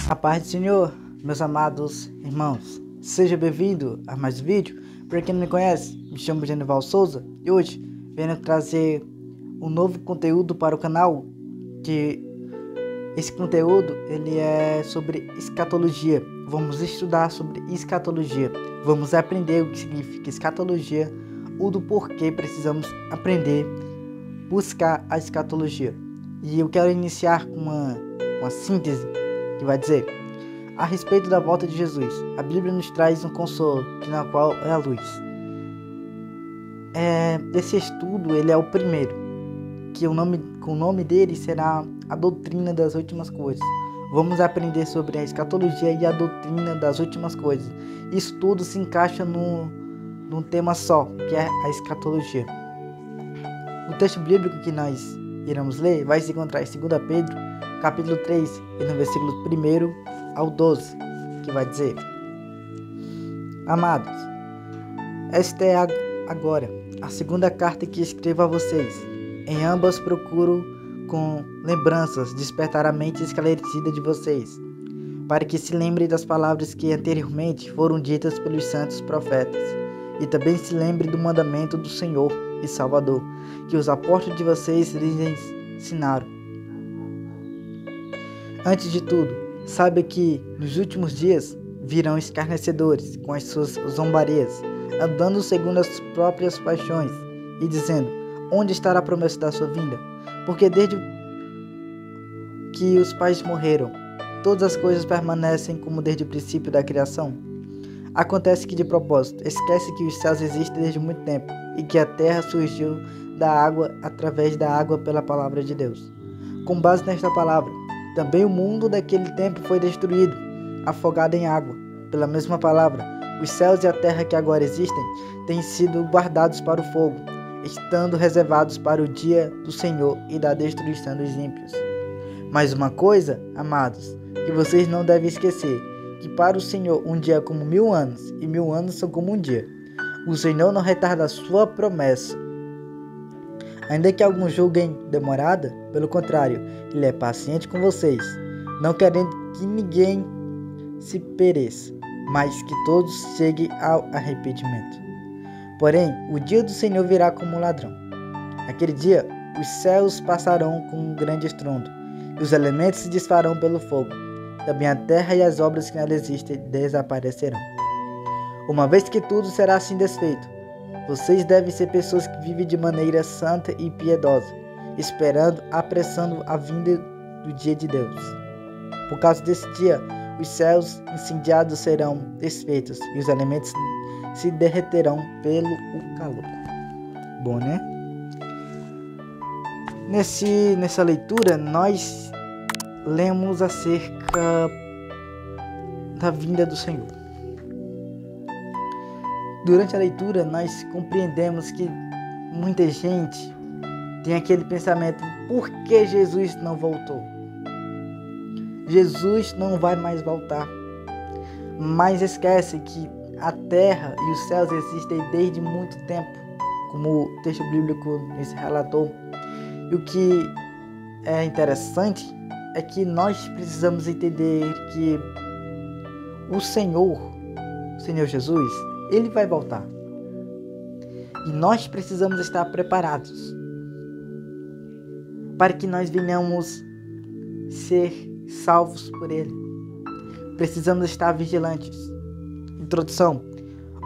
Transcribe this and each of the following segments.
A paz do Senhor, meus amados irmãos, seja bem-vindo a mais um vídeo. Para quem não me conhece, me chamo Genival Souza e hoje venho trazer um novo conteúdo para o canal. Que esse conteúdo ele é sobre escatologia. Vamos estudar sobre escatologia, vamos aprender o que significa escatologia, o do porquê precisamos aprender, buscar a escatologia. E eu quero iniciar com uma síntese que vai dizer: a respeito da volta de Jesus, a Bíblia nos traz um consolo, na qual é a luz. Esse estudo ele é o primeiro, que o nome dele será a doutrina das últimas coisas. Vamos aprender sobre a escatologia e a doutrina das últimas coisas. Isso tudo se encaixa num tema só, que é a escatologia. O texto bíblico que nós iremos ler vai se encontrar em 2 Pedro, capítulo 3, e no versículo 1 ao 12, que vai dizer: Amados, esta é agora a segunda carta que escrevo a vocês. Em ambas procuro com lembranças despertar a mente esclarecida de vocês, para que se lembrem das palavras que anteriormente foram ditas pelos santos profetas, e também se lembre do mandamento do Senhor e Salvador, que os apóstolos de vocês lhes ensinaram. Antes de tudo, saiba que nos últimos dias virão escarnecedores com as suas zombarias, andando segundo as próprias paixões, e dizendo: onde estará a promessa da sua vinda? Porque desde que os pais morreram, todas as coisas permanecem como desde o princípio da criação. Acontece que, de propósito, esquece que os céus existem desde muito tempo e que a terra surgiu da água através da água pela palavra de Deus. Com base nesta palavra, também o mundo daquele tempo foi destruído, afogado em água. Pela mesma palavra, os céus e a terra que agora existem têm sido guardados para o fogo, estando reservados para o dia do Senhor e da destruição dos ímpios. Mas uma coisa, amados, que vocês não devem esquecer, que para o Senhor um dia é como 1000 anos, e 1000 anos são como um dia. O Senhor não retarda a sua promessa, ainda que alguns julguem demorada, pelo contrário, Ele é paciente com vocês, não querendo que ninguém se pereça, mas que todos cheguem ao arrependimento. Porém, o dia do Senhor virá como um ladrão. Aquele dia, os céus passarão com um grande estrondo, e os elementos se desfarão pelo fogo. Também a terra e as obras que nela existem desaparecerão. Uma vez que tudo será assim desfeito, vocês devem ser pessoas que vivem de maneira santa e piedosa, esperando, apressando a vinda do dia de Deus. Por causa desse dia, os céus incendiados serão desfeitos e os elementos se derreterão pelo calor. Bom, né? Nessa leitura, nós lemos acerca da vinda do Senhor. Durante a leitura, nós compreendemos que muita gente tem aquele pensamento: por que Jesus não voltou? Jesus não vai mais voltar. Mas esquece que a terra e os céus existem desde muito tempo, como o texto bíblico nos relatou. E o que é interessante é que nós precisamos entender que o Senhor Jesus, Ele vai voltar. E nós precisamos estar preparados para que nós venhamos ser salvos por Ele. Precisamos estar vigilantes. Introdução.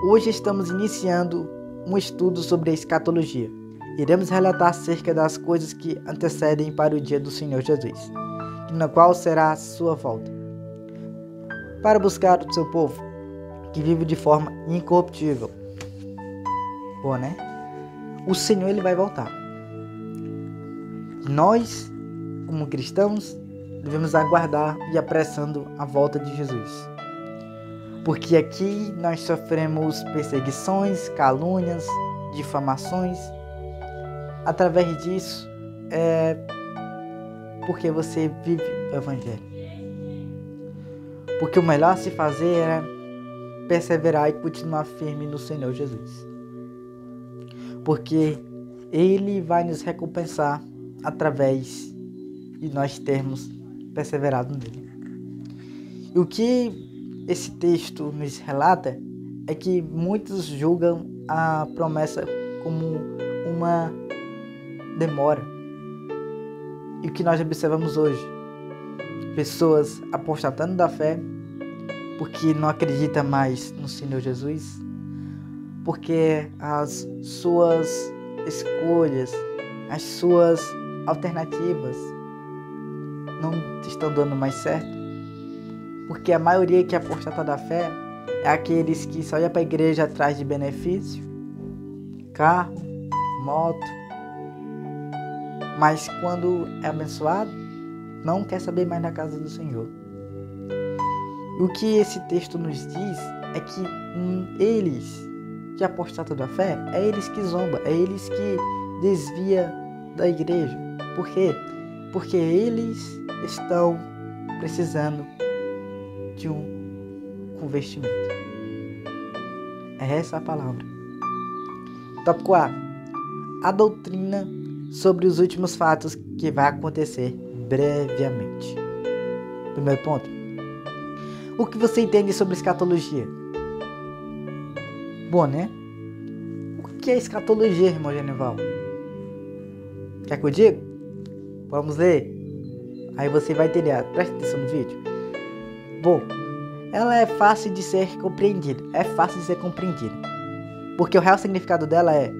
Hoje estamos iniciando um estudo sobre a escatologia. Iremos relatar acerca das coisas que antecedem para o dia do Senhor Jesus, na qual será a sua volta, para buscar o seu povo, que vive de forma incorruptível. Bom, né? O Senhor ele vai voltar. Nós, como cristãos, devemos aguardar e apressando a volta de Jesus. Porque aqui nós sofremos perseguições, calúnias, difamações. Através disso, porque você vive o Evangelho. Porque o melhor a se fazer é perseverar e continuar firme no Senhor Jesus. Porque Ele vai nos recompensar através de nós termos perseverado nele. E o que esse texto nos relata é que muitos julgam a promessa como uma demora. E o que nós observamos hoje? Pessoas apostatando da fé porque não acreditam mais no Senhor Jesus, porque as suas escolhas, as suas alternativas não estão dando mais certo, porque a maioria que apostata da fé é aqueles que só iam para a igreja atrás de benefício, carro, moto, mas quando é abençoado, não quer saber mais da casa do Senhor. E o que esse texto nos diz é que eles que apostatam da fé, é eles que zombam, é eles que desvia da igreja. Por quê? Porque eles estão precisando de um convertimento. É essa a palavra. Tópico A. A doutrina sobre os últimos fatos que vai acontecer brevemente. Primeiro ponto. O que você entende sobre escatologia? Bom, né? O que é escatologia, irmão Genival? Quer que eu diga? Vamos ler. Aí você vai entender. Presta atenção no vídeo. Bom, ela é fácil de ser compreendida. Porque o real significado dela é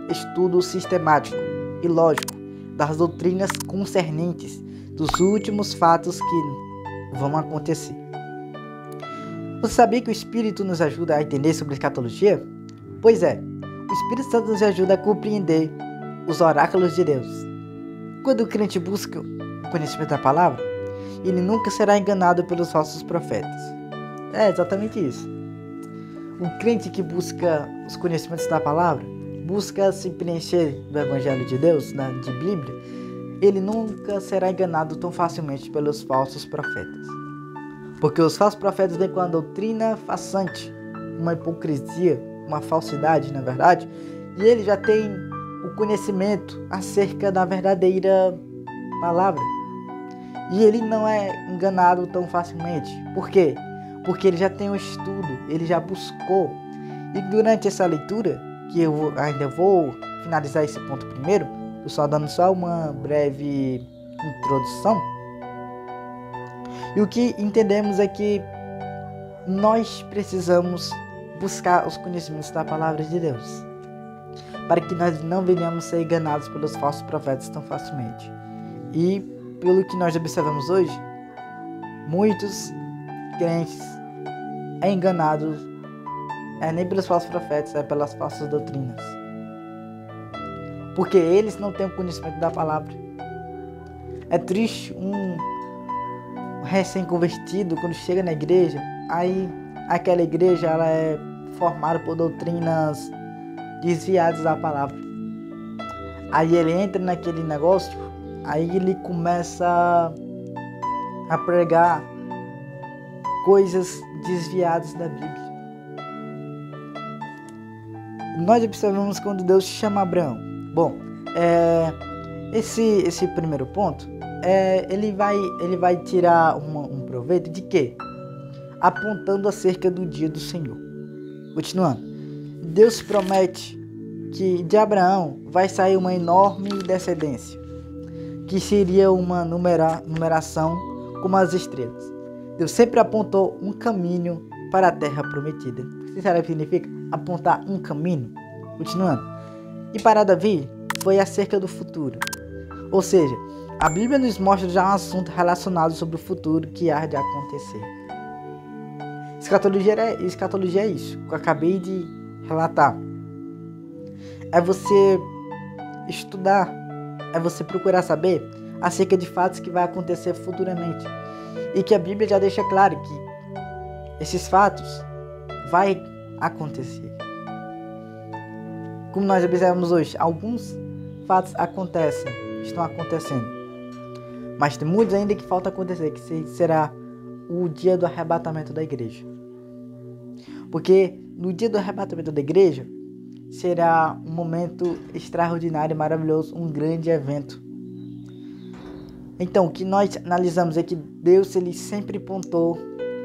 estudo sistemático e lógico das doutrinas concernentes dos últimos fatos que vão acontecer. Você sabia que o Espírito nos ajuda a entender sobre escatologia? Pois é, o Espírito Santo nos ajuda a compreender os oráculos de Deus. Quando o crente busca o conhecimento da palavra, ele nunca será enganado pelos falsos profetas. É exatamente isso. O crente que busca os conhecimentos da palavra, busca se preencher do Evangelho de Deus, de Bíblia, ele nunca será enganado tão facilmente pelos falsos profetas. Porque os falsos profetas vêm com a doutrina façante, uma hipocrisia, uma falsidade, na verdade, e ele já tem o conhecimento acerca da verdadeira palavra. E ele não é enganado tão facilmente. Por quê? Porque ele já tem um estudo, ele já buscou. E durante essa leitura, que eu ainda vou finalizar esse ponto primeiro, eu só dando só uma breve introdução. E o que entendemos é que nós precisamos buscar os conhecimentos da palavra de Deus, para que nós não venhamos ser enganados pelos falsos profetas tão facilmente. E pelo que nós observamos hoje, muitos crentes é enganados nem pelos falsos profetas, é pelas falsas doutrinas, porque eles não têm o conhecimento da palavra. É triste um recém-convertido, quando chega na igreja, aí aquela igreja ela é formada por doutrinas desviadas da palavra. Aí ele entra naquele negócio, aí ele começa a pregar coisas desviadas da Bíblia. Nós observamos quando Deus chama Abraão. Bom, esse primeiro ponto, ele vai tirar um proveito de quê? Apontando acerca do dia do Senhor. Continuando, Deus promete que de Abraão vai sair uma enorme descendência, que seria uma numeração como as estrelas. Deus sempre apontou um caminho para a terra prometida. O que será que significa? Apontar um caminho. Continuando, e para Davi foi acerca do futuro. Ou seja, a Bíblia nos mostra já um assunto relacionado sobre o futuro que há de acontecer. Escatologia é isso que eu acabei de relatar. É você estudar, é você procurar saber acerca de fatos que vai acontecer futuramente. E que a Bíblia já deixa claro que esses fatos vai acontecer. Como nós observamos hoje, alguns fatos estão acontecendo. Mas tem muitos ainda que falta acontecer, que será o dia do arrebatamento da igreja. Porque no dia do arrebatamento da igreja, será um momento extraordinário, maravilhoso, um grande evento. Então, o que nós analisamos é que Deus ele sempre apontou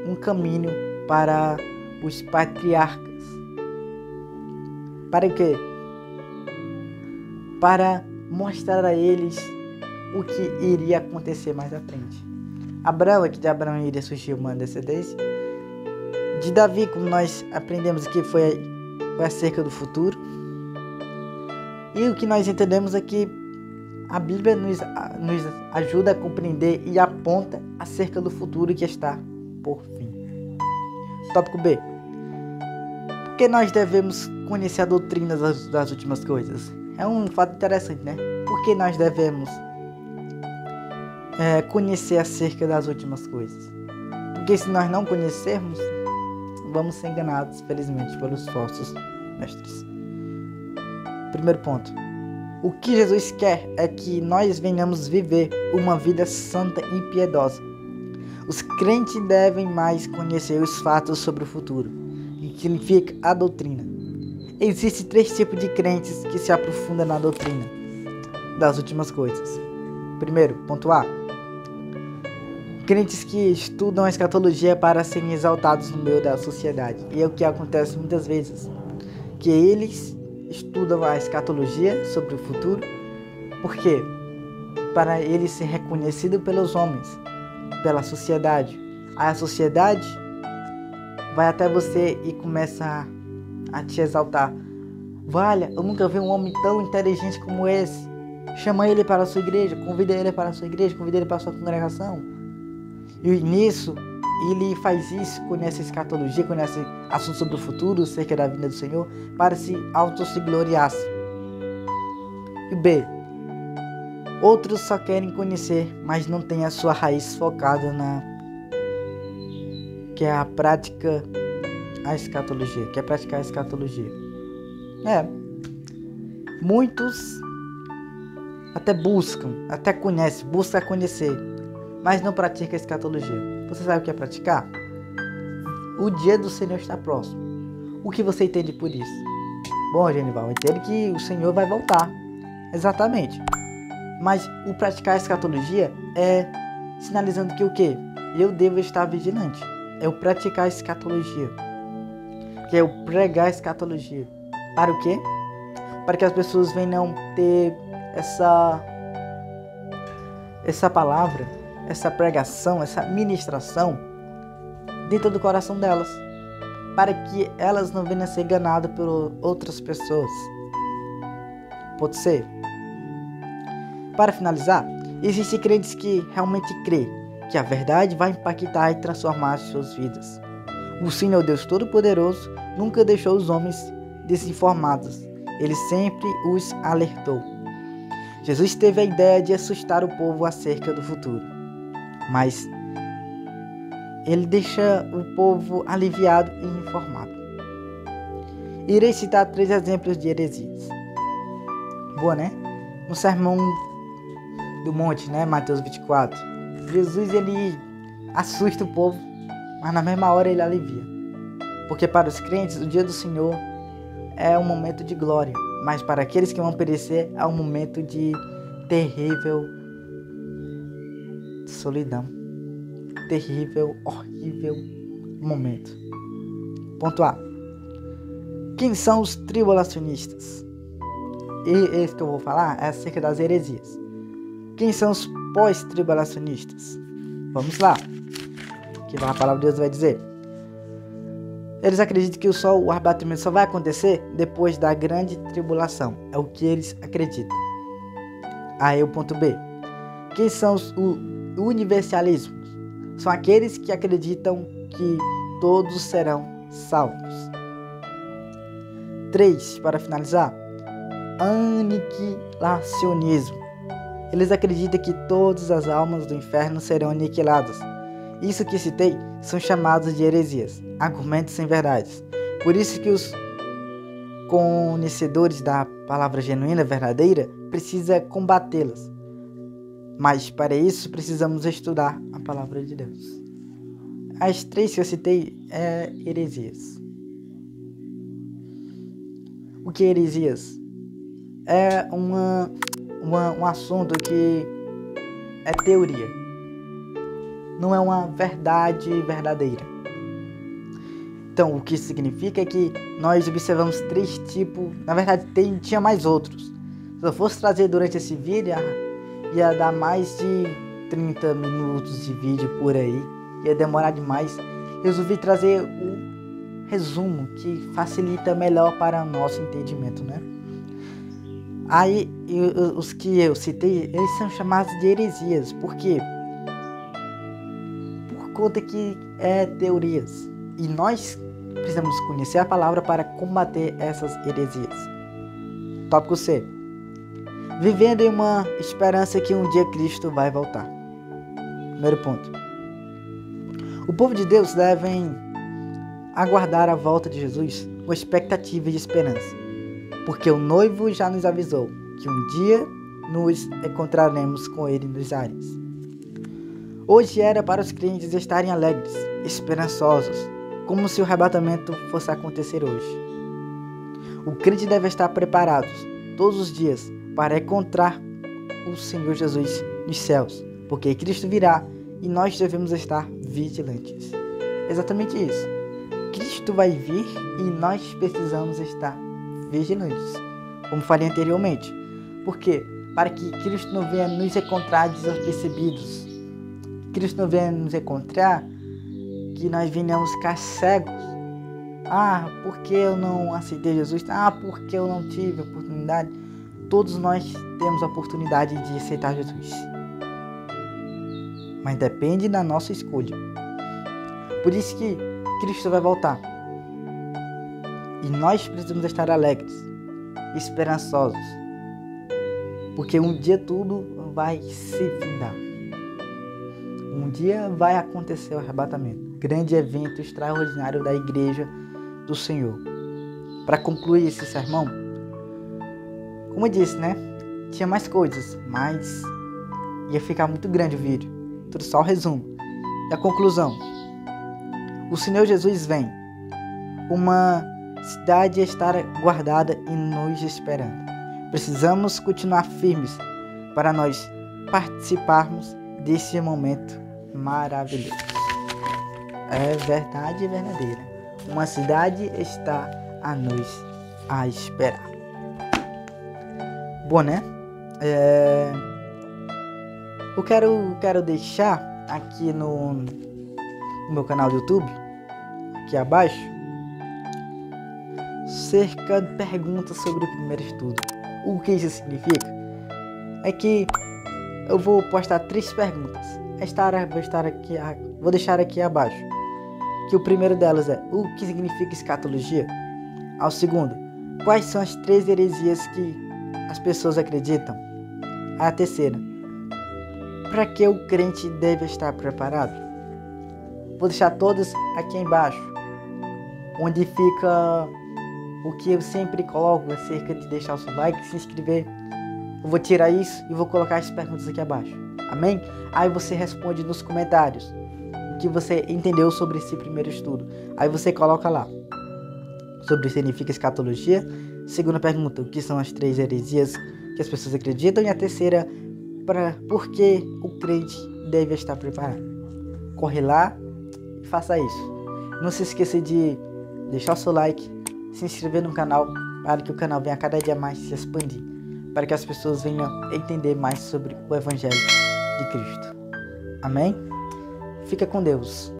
um caminho para os patriarcas. Para o quê? Para mostrar a eles o que iria acontecer mais à frente. Abraão, é que de Abraão iria surgir uma descendência. De Davi, como nós aprendemos aqui, foi acerca do futuro. E o que nós entendemos é que a Bíblia nos ajuda a compreender e aponta acerca do futuro que está por vir. Tópico B. Por que nós devemos conhecer a doutrina das últimas coisas? É um fato interessante, né? Por que nós devemos conhecer acerca das últimas coisas? Porque se nós não conhecermos, vamos ser enganados, felizmente, pelos falsos mestres. Primeiro ponto. O que Jesus quer é que nós venhamos viver uma vida santa e piedosa. Os crentes devem mais conhecer os fatos sobre o futuro, o que significa a doutrina. Existem 3 tipos de crentes que se aprofundam na doutrina das últimas coisas. Primeiro, ponto A. Crentes que estudam a escatologia para serem exaltados no meio da sociedade. E é o que acontece muitas vezes, que eles estudam a escatologia sobre o futuro. Por quê? Para ele ser reconhecido pelos homens, pela sociedade. Aí a sociedade vai até você e começa a te exaltar. Olha, eu nunca vi um homem tão inteligente como esse. Chama ele para a sua igreja, convida ele para a sua igreja, convida ele para a sua congregação. E nisso, ele faz isso, conhece a escatologia, conhece assuntos sobre o futuro, acerca da vinda do Senhor, para se gloriar. E B. Outros só querem conhecer, mas não têm a sua raiz focada que é a prática a escatologia, que é praticar a escatologia. Muitos até buscam conhecer, mas não praticam a escatologia. Você sabe o que é praticar? O dia do Senhor está próximo. O que você entende por isso? Bom, Genival, eu entendo que o Senhor vai voltar. Exatamente. Mas o praticar a escatologia é sinalizando que o quê? Eu devo estar vigilante. É o praticar a escatologia. Que é o pregar a escatologia. Para o quê? Para que as pessoas venham ter essa palavra, essa pregação, essa ministração dentro do coração delas, para que elas não venham a ser enganadas por outras pessoas. Pode ser. Para finalizar, existem crentes que realmente creem que a verdade vai impactar e transformar as suas vidas. O Senhor Deus Todo-Poderoso nunca deixou os homens desinformados. Ele sempre os alertou. Jesus teve a ideia de assustar o povo acerca do futuro, mas ele deixa o povo aliviado e informado. Irei citar 3 exemplos de heresias. Boa, né? No Sermão do Monte, né? Mateus 24. Jesus, ele assusta o povo, mas na mesma hora ele alivia. Porque para os crentes, o dia do Senhor é um momento de glória, mas para aqueles que vão perecer, é um momento de terrível solidão. Terrível, horrível momento. Ponto A. Quem são os tribulacionistas? E esse que eu vou falar é acerca das heresias. Quem são os pós-tribulacionistas? Vamos lá. Que a palavra de Deus vai dizer. Eles acreditam que o arrebatamento só vai acontecer depois da grande tribulação. É o que eles acreditam. Aí o ponto B. Quem são os universalismos? São aqueles que acreditam que todos serão salvos. 3, para finalizar. Aniquilacionismo. Eles acreditam que todas as almas do inferno serão aniquiladas. Isso que citei são chamados de heresias, argumentos sem verdades. Por isso que os conhecedores da palavra genuína, verdadeira, precisam combatê-las. Mas para isso precisamos estudar a palavra de Deus. As 3 que eu citei heresias. O O que é heresias? É um assunto que é teoria, não é uma verdade verdadeira. Então, o que significa é que nós observamos 3 tipos, na verdade tinha mais outros. Se eu fosse trazer durante esse vídeo, ia dar mais de 30 minutos de vídeo por aí, ia demorar demais. Resolvi trazer um resumo que facilita melhor para o nosso entendimento, né? Aí, os que eu citei, eles são chamados de heresias. Por quê? Por conta que é teorias. E nós precisamos conhecer a palavra para combater essas heresias. Tópico C. Vivendo em uma esperança que um dia Cristo vai voltar. Primeiro ponto. O povo de Deus deve aguardar a volta de Jesus com expectativa e esperança. Porque o noivo já nos avisou que um dia nos encontraremos com ele nos ares. Hoje era para os crentes estarem alegres, esperançosos, como se o arrebatamento fosse acontecer hoje. O crente deve estar preparado todos os dias para encontrar o Senhor Jesus nos céus, porque Cristo virá e nós devemos estar vigilantes. Exatamente isso. Cristo vai vir e nós precisamos estar vigilantes, como falei anteriormente. Por quê? Para que Cristo não venha nos encontrar desapercebidos. Cristo não venha nos encontrar que nós venhamos ficar cegos. Porque eu não aceitei Jesus? Porque eu não tive oportunidade? Todos nós temos a oportunidade de aceitar Jesus. Mas depende da nossa escolha. Por isso que Cristo vai voltar. E nós precisamos estar alegres, esperançosos, porque um dia tudo vai se findar. Um dia vai acontecer o arrebatamento, grande evento extraordinário da igreja do Senhor. Para concluir esse sermão, como eu disse, né? Tinha mais coisas, mas ia ficar muito grande o vídeo. Tudo só o resumo. E a conclusão. O Senhor Jesus vem. Uma cidade estar guardada e nos esperando. Precisamos continuar firmes para nós participarmos desse momento maravilhoso. É verdade verdadeira. Uma cidade está a esperar. Bom, né? Eu quero deixar aqui no meu canal do YouTube, aqui abaixo, cerca de perguntas sobre o primeiro estudo. O que isso significa? É que eu vou postar 3 perguntas. Vou deixar aqui abaixo. Que o primeiro delas é: o que significa escatologia? Ao segundo: quais são as 3 heresias que as pessoas acreditam? A terceira: para que o crente deve estar preparado? Vou deixar todas aqui embaixo, onde fica o que eu sempre coloco acerca de deixar o seu like, se inscrever. Eu vou tirar isso e vou colocar as perguntas aqui abaixo. Amém? Aí você responde nos comentários o que você entendeu sobre esse primeiro estudo. Aí você coloca lá sobre o que significa escatologia. Segunda pergunta: o que são as 3 heresias que as pessoas acreditam? E a terceira: por que o crente deve estar preparado? Corre lá e faça isso. Não se esqueça de deixar o seu like, se inscrever no canal, para que o canal venha cada dia mais se expandir, para que as pessoas venham entender mais sobre o Evangelho de Cristo. Amém? Fica com Deus.